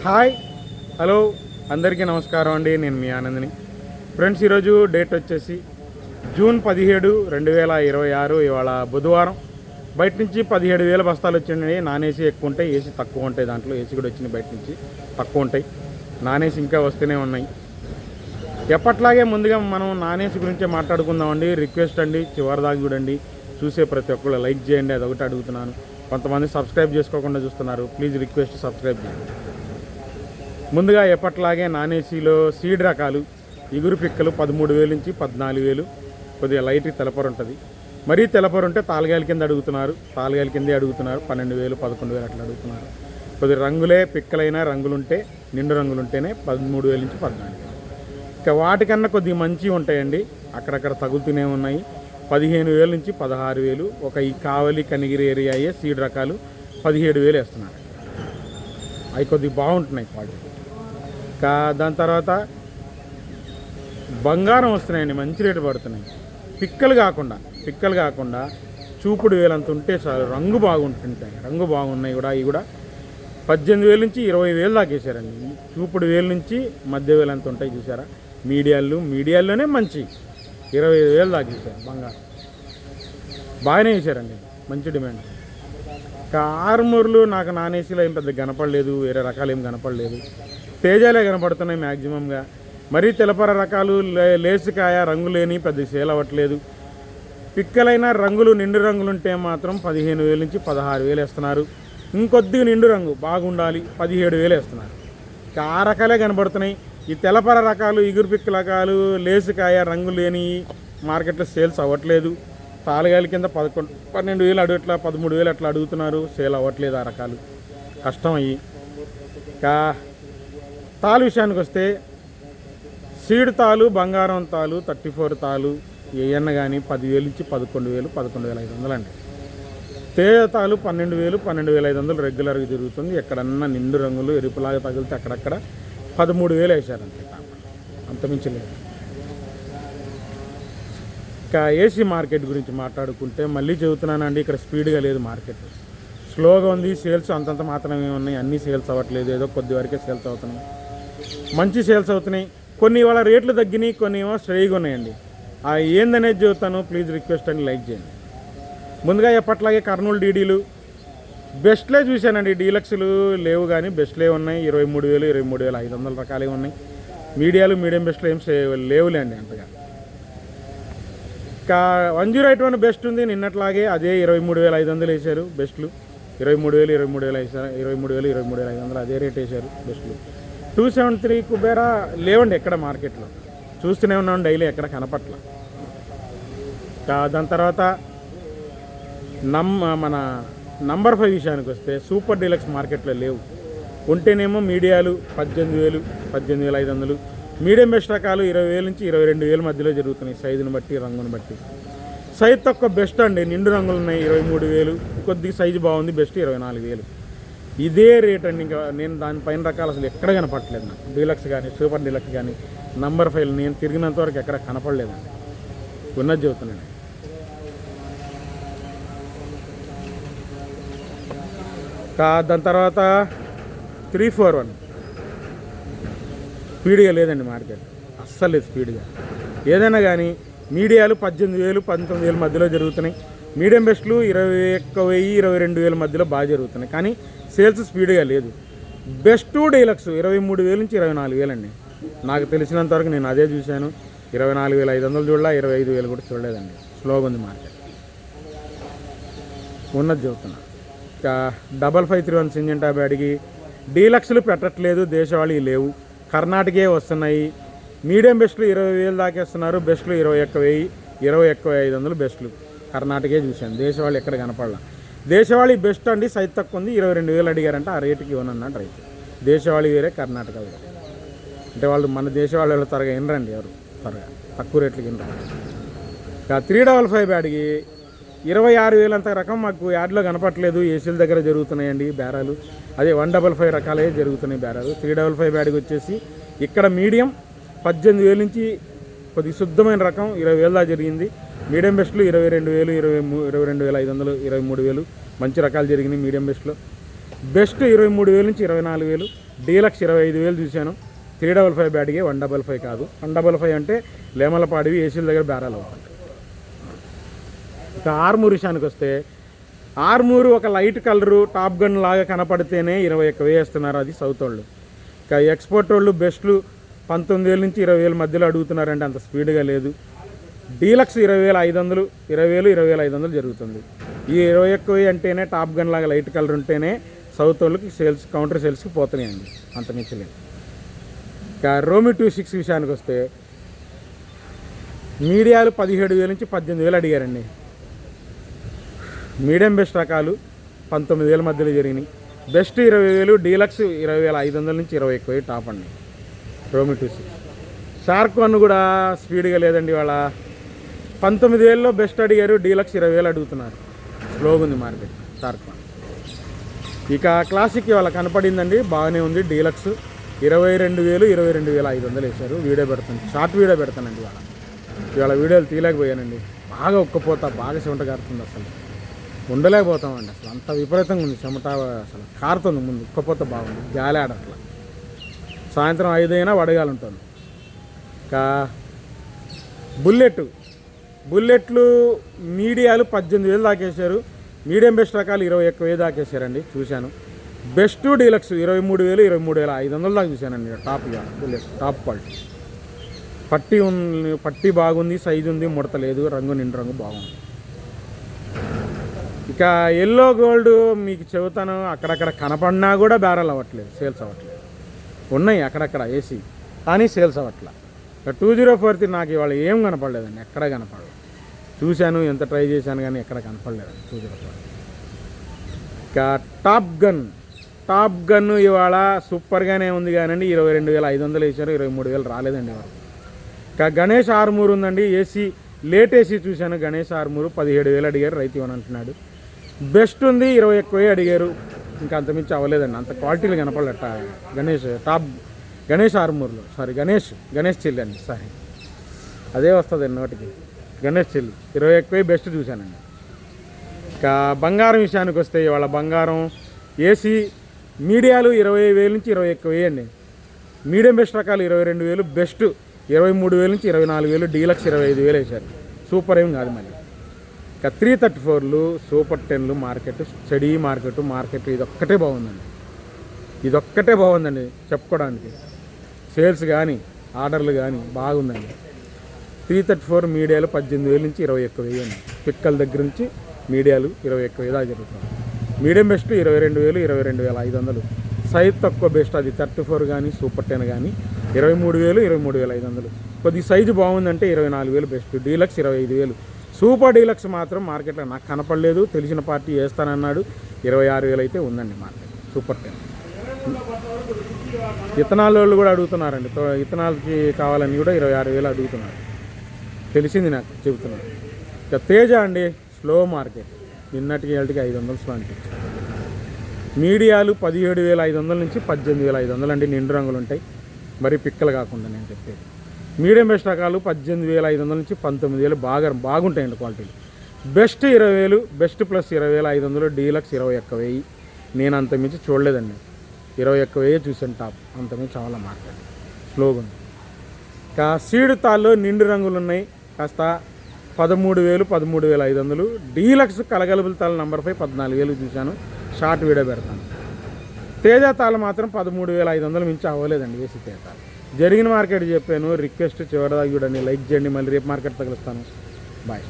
Hi hello అందరికీ నమస్కారం అండి. నేను మీ ఆనందని. ఫ్రెండ్స్, ఈరోజు డేట్ వచ్చేసి జూన్ 17, 2026. ఇవాళ బుధవారం. బయట నుంచి 17,000 బస్తాలు వచ్చినాయి. నాన్ ఏసీ ఎక్కువ ఉంటాయి, ఏసీ తక్కువ ఉంటాయి. దాంట్లో ఏసీ కూడా వచ్చినాయి, బయట నుంచి తక్కువ ఉంటాయి. నాన్ ఏసీ ఇంకా వస్తూనే ఉన్నాయి. ఎప్పట్లాగే ముందుగా మనం నాన్ ఏసీ గురించే మాట్లాడుకుందామండి. రిక్వెస్ట్ అండి, చివరి దాకా చూడండి. చూసే ప్రతి ఒక్కళ్ళు లైక్ చేయండి, అదొకటి అడుగుతున్నాను. కొంతమంది సబ్స్క్రైబ్ చేసుకోకుండా చూస్తున్నారు. ప్లీజ్ రిక్వెస్ట్, సబ్స్క్రైబ్ చేయండి. ముందుగా ఎప్పట్లాగే నాన్ ఏసీలో సీడ్ రకాలు ఇగురు పిక్కలు 13,000 నుంచి 14,000. కొద్దిగా లైట్ తెలపరు ఉంటుంది. మరీ తెలపరు ఉంటే తాళగాయల కింద అడుగుతున్నారు. తాళగాయల కిందే అడుగుతున్నారు. 12,000, 11,000 అట్లా అడుగుతున్నారు. కొద్దిగా రంగులే పిక్కలైనా రంగులుంటే, నిండు రంగులుంటేనే 13,000 నుంచి 14,000. ఇక వాటికన్నా కొద్దిగా మంచివి ఉంటాయండి, అక్కడక్కడ తగులుతూనే ఉన్నాయి. 15,000 నుంచి 16,000. ఒక ఈ కావలి కనిగిరి ఏరియా అయ్యే సీడ్ రకాలు 17,000 వేస్తున్నారు. అవి కొద్దిగా బాగుంటున్నాయి క్వాలిటీ. ఇంకా దాని తర్వాత బంగారం వస్తున్నాయండి, మంచి రేటు పడుతున్నాయి. పిక్కలు కాకుండా చూపుడు వేలంత ఉంటే చాలు, రంగు బాగుంటుంటాయి. రంగు బాగున్నాయి కూడా. ఇవి కూడా 18,000 నుంచి 20,000 దాకా వేసారండి. చూపుడు వేలు నుంచి మధ్య వేలంత ఉంటాయి, చూసారా. మీడియాల్లోనే మంచి 25,000 దాకా వేసారు. బంగారం బాగానే వేసారండి, మంచి డిమాండ్. ఇంకా ఆర్మూర్లు నాకు నాన్ ఏసీలో ఏం పెద్ద కనపడలేదు, వేరే రకాలు ఏం కనపడలేదు. తేజాలే కనపడుతున్నాయి మ్యాక్సిమంగా. మరీ తెలపర రకాలు లేసుకాయ రంగు లేని పెద్ద సేల్ అవ్వట్లేదు. పిక్కలైన రంగులు నిండు రంగులు ఉంటే మాత్రం 15,000 నుంచి 16,000 వేస్తున్నారు. ఇంకొద్దిగా నిండు రంగు బాగుండాలి 17,000 వేస్తున్నారు. ఇంకా ఆ రకాలే కనబడుతున్నాయి. ఈ తెలపర రకాలు, ఇగురు పిక్క రకాలు, లేసుకాయ రంగు లేని మార్కెట్లో సేల్స్ అవ్వట్లేదు. తాళగాయల కింద 12,000 అడుగుట్లా 13,000 అట్లా అడుగుతున్నారు. సేల్ అవ్వట్లేదు. ఆ రకాలు కష్టం అయ్యి. ఇంకా తాలు విషయానికి వస్తే సీడ్ తాలు, బంగారం తాలు, 34 తాలు ఏయన్న కానీ 10,000 నుంచి 11,000, 11,500 అండి. తేజ తాలు 12,000, 12,500 రెగ్యులర్గా తిరుగుతుంది. ఎక్కడన్నా నిండు రంగులు ఎరుపులాగా తగిలితే అక్కడక్కడ 13,000 వేశారంతే, అంతమించి లేదు. ఇంకా ఏసీ మార్కెట్ గురించి మాట్లాడుకుంటే మళ్ళీ చెబుతున్నానండి, ఇక్కడ స్పీడ్గా లేదు మార్కెట్, స్లోగా ఉంది. సేల్స్ అంతంత మాత్రమే ఉన్నాయి, అన్నీ సేల్స్ అవ్వట్లేదు. ఏదో కొద్ది వరకే సేల్స్ అవుతున్నాయి, మంచి సేల్స్ అవుతున్నాయి. కొన్ని ఇవాళ రేట్లు తగ్గినాయి, కొన్ని ఏమో స్ట్రైగా ఉన్నాయండి. ఏందనేది చెబుతాను, ప్లీజ్ రిక్వెస్ట్ అని లైక్ చేయండి. ముందుగా ఎప్పట్లాగే కర్నూలు డీడీలు బెస్ట్లే చూశానండి. డీలక్స్లు లేవు కానీ బెస్ట్లే ఉన్నాయి. 23,000, 23,500 రకాలే ఉన్నాయి. మీడియాలు, మీడియం బెస్ట్లు ఏం లేవులే అండి అంతగా. ఇంకా 108 బెస్ట్ ఉంది, నిన్నట్లాగే అదే 23,500 వేశారు బెస్ట్లు. 23,000, 23,500 అదే రేట్ వేశారు బెస్ట్లు. 273 కుబేరా లేవండి ఎక్కడ మార్కెట్లో, చూస్తూనే ఉన్నాం డైలీ, ఎక్కడ కనపట్ల. దాని తర్వాత మన నంబర్ 5 విషయానికి వస్తే సూపర్ డీలక్స్ మార్కెట్లో లేవు. ఉంటేనేమో మీడియాలు 18,000, 18,500. మీడియం బెస్ట్ రకాలు 20,000 నుంచి 22,000 మధ్యలో జరుగుతున్నాయి, సైజుని బట్టి, రంగుని బట్టి. సైజు తక్కువ బెస్ట్ అండి, నిండు రంగులు ఉన్నాయి 23,000. కొద్దిగా సైజు బాగుంది బెస్ట్ 24,000. ఇదే రేట్ అండి. ఇంకా నేను దానిపైన రకాలు అసలు ఎక్కడ కనపడలేదు నాకు. డీలక్స్ కానీ, సూపర్ డీలక్స్ కానీ, నంబర్ 5 నేను తిరిగినంత వరకు ఎక్కడ కనపడలేదండి, ఉన్నది చెబుతున్నాను. దాని తర్వాత 341 స్పీడ్గా లేదండి మార్కెట్, అస్సలు లేదు స్పీడ్గా. ఏదైనా కానీ మీడియాలు 18,000, 19,000 మధ్యలో జరుగుతున్నాయి. మీడియం బెస్ట్లు 21,000, 22,000 మధ్యలో బాగా జరుగుతున్నాయి, కానీ సేల్స్ స్పీడ్గా లేదు. బెస్ట్ డీలక్స్ 23,000 నుంచి 24,000 అండి. నాకు తెలిసినంతవరకు నేను అదే చూశాను. 24,500 చూడలా, 25,000 కూడా చూడలేదండి. స్లోగా ఉంది మార్కెట్, ఉన్నది చెబుతున్నా. ఇంకా 5531 సింజంటా బ్యాడ్కి డీలక్స్లు పెట్టట్లేదు, దేశవాళీ లేవు, కర్ణాటకే వస్తున్నాయి. మీడియం బెస్ట్లు 20,000 దాకేస్తున్నారు, బెస్ట్లు 21,000, 21,500 బెస్ట్లు కర్ణాటకే చూశాను. దేశవాళీ ఎక్కడ కనపడాల. దేశవాళీ బెస్ట్ అండి, సైజ్ తక్కువ ఉంది. 22,000 అడిగారంటే ఆ రేటుకి ఇవ్వనన్నాడు రైతు. దేశవాళీ వేరే, కర్ణాటక వేరే. అంటే వాళ్ళు మన దేశవాళీ త్వరగా వినరండి, ఎవరు త్వరగా తక్కువ రేట్లకి వినరు. ఇంకా 355 బ్యాడ్కి 26,000 అంత రకం మాకు యాడ్లో కనపట్లేదు. ఏసీల దగ్గర జరుగుతున్నాయండి బేరాలు. అదే 155 రకాలే జరుగుతున్నాయి బేరాలు. 355 బ్యాడ్కి వచ్చేసి ఇక్కడ మీడియం 18,000 నుంచి కొద్దిగా శుద్ధమైన రకం 20,000 దాకా జరిగింది. మీడియం బెస్ట్లు 22,000, 22,500, 23,000 మంచి రకాలు జరిగినాయి మీడియం బెస్ట్లో. బెస్ట్ 23,000 నుంచి 24,000, డీలక్స్ 25,000 చూశాను. 355 బ్యాట్గే 155 కాదు. 155 అంటే లేమలపాడివి ఏసీల దగ్గర బేరాలు అవుతాయి. ఇక ఆర్మూర్ విషయానికి వస్తే ఆర్మూరు ఒక లైట్ కలరు టాప్ గన్ లాగా కనపడితేనే 21,000 వేస్తున్నారు, అది సౌత్ వాళ్ళు. ఇక ఎక్స్పోర్ట్ వాళ్ళు బెస్ట్లు 19,000 నుంచి 20,000 మధ్యలో అడుగుతున్నారంటే అంత స్పీడ్గా లేదు. డీలక్స్ 20,500, 20,000, 20,500 జరుగుతుంది. ఈ 21,000 అంటేనే టాప్ గన్ లాగా లైట్ కలర్ ఉంటేనే సౌత్ వాళ్ళకి సేల్స్, కౌంటర్ సేల్స్కి పోతున్నాయండి, అంత మించలేదు. ఇక రోమి 26 విషయానికి వస్తే మీడియాలు 17,000 నుంచి 18,000 అడిగారండి. మీడియం బెస్ట్ రకాలు 19,000 మధ్యలో జరిగినాయి. బెస్ట్ 20,000, డీలక్స్ 20,500 నుంచి 21,000 టాప్ అండి రోమి 26. షార్క్ వన్ కూడా స్పీడ్గా లేదండి. వాళ్ళ 19,000లో బెస్ట్ అడిగారు, డీలక్స్ 20,000 అడుగుతున్నారు. స్లోగా ఉంది మార్కెట్ షార్క్ వన్. ఇక క్లాసిక్ ఇవాళ కనపడిందండి, బాగానే ఉంది. డీలక్స్ 22,000, 22,500 వేశారు. వీడియో పెడతాను, షార్ట్ వీడియో పెడతానండి. ఇవాళ వీడియోలు తీయలేకపోయానండి, బాగా ఉక్కపోతా, బాగా చెమట కారుతుంది, అసలు ఉండలేకపోతామండి. అసలు అంత విపరీతంగా ఉంది చెమట, అసలు కారుతుంది. ముందు ఉక్కపోత బాగుంది, గాలి ఆడట్లా. సాయంత్రం 5 అయినా వడగాలుంటుంది. ఇంకా బుల్లెట్లు మీడియాలు 18,000 దాకేశారు. మీడియం బెస్ట్ రకాలు 21,000 దాకేశారండి, చూశాను. బెస్ట్ డీలక్స్ 23,000, 23,500 దాకా చూశానండి. Top bullet top quality. పట్టి బాగుంది, సైజు ఉంది, ముడత లేదు, రంగు నిండు రంగు బాగుంది. ఇక ఎల్లో గోల్డ్ మీకు చెబుతాను, అక్కడక్కడ కనపడినా కూడా బేరాలు అవ్వట్లేదు, సేల్స్ అవ్వట్లేదు. ఉన్నాయి అక్కడక్కడ ఏసీ, కానీ సేల్స్ అవ్వట్లా. 2043 నాకు ఇవాళ ఏం కనపడలేదండి, ఎక్కడ కనపడలేదు. చూశాను, ఎంత ట్రై చేశాను కానీ ఎక్కడ కనపడలేదండి 2043. ఇక టాప్ గన్ ఇవాళ సూపర్గానే ఉంది కానండి. 22,500 వేశారు, 23,000 రాలేదండి ఇవాళ. ఇక గణేష్ ఆర్మూర్ ఉందండి, ఏసీ లేట్ ఏసీ చూశాను. గణేష్ ఆర్మూరు 17,000 అడిగారు, రైతు ఇవ్వని అంటున్నాడు. బెస్ట్ ఉంది, 21,000 అడిగారు. ఇంకా అంతమించి అవ్వలేదండి, అంత క్వాలిటీలు కనపడలట. గణేష్ ఆర్మూర్లో, సారీ గణేష్ చెల్లి అండి, సారీ అదే వస్తుంది నోటికి, గణేష్ చెల్లి 21,000 బెస్ట్ చూశానండి. ఇంకా బంగారం విషయానికి వస్తే ఇవాళ బంగారం ఏసీ మీడియాలు 20,000 నుంచి 21,000 అండి. మీడియం బెస్ట్ రకాలు 22,000, బెస్ట్ 23,000 నుంచి 24,000, డీలక్స్ 25,000 వేశారు. సూపర్ ఏం కాదు మళ్ళీ. ఇక 334లు, సూపర్ 10లు మార్కెట్, స్టడీ మార్కెట్ ఇదొక్కటే బాగుందండి చెప్పుకోవడానికి. సేల్స్ కానీ ఆర్డర్లు కానీ బాగుందండి. 334 మీడియాలు 18,000 నుంచి 21,000 అండి. పిక్కల దగ్గర నుంచి మీడియాలు 21,000 దాకా జరుగుతుంది. Medium best 22,000, 22,500. సైజ్ తక్కువ బెస్ట్ అది 34 కానీ సూపర్ 10 కానీ 23,000, 23,500. కొద్ది సైజు బాగుందంటే 24,000 బెస్ట్. డీలక్స్ 25,000. సూపర్ డీలక్స్ మాత్రం మార్కెట్లో నాకు కనపడలేదు, తెలిసిన పార్టీ వేస్తానన్నాడు. 26,000 అయితే ఉందండి మార్కెట్ సూపర్ 10. ఇథనాల్ వాళ్ళు కూడా అడుగుతున్నారండి, ఇథనాల్కి కావాలని కూడా 26,000 అడుగుతున్నారు, తెలిసింది నాకు, చెబుతున్నాను. ఇక తేజ అండి స్లో మార్కెట్, నిన్నటికి 500 స్లో అనిపించింది. మీడియాలు 17,500 నుంచి 18,500 అండి, నిండు రంగులు ఉంటాయి, మరి పిక్కలు కాకుండా నేను చెప్పేది. మీడియం బెస్ట్ రకాలు 18,500 నుంచి 19,000 బాగుంటాయండి క్వాలిటీలు. Best 20,000, best plus 20,500, deluxe 21,000. నేను అంతమించి చూడలేదండి, 21,000 చూసాను టాప్, అంతమించి చాలా మార్కెట్ స్లోగా ఉంది. ఇంకా సీడ్ తాళ్ళు నిండు రంగులు ఉన్నాయి, కాస్త 13,000, 13,500. డీలక్స్ కలగలుపుల తాళ్ళు నెంబర్ 5 14,000 చూశాను, షార్ట్ వీడియో పెడతాను. తేజ తాళ్ళు మాత్రం 13,500 మించి అవ్వలేదండి ఏసీ తేజ తాళ్ళు. జరిగిన మార్కెట్ చెప్పాను, రిక్వెస్ట్ చివరిదాకా చూడండి, లైక్ చేయండి. మళ్ళీ రేపు మార్కెట్ తగులుస్తాను, బాయ్.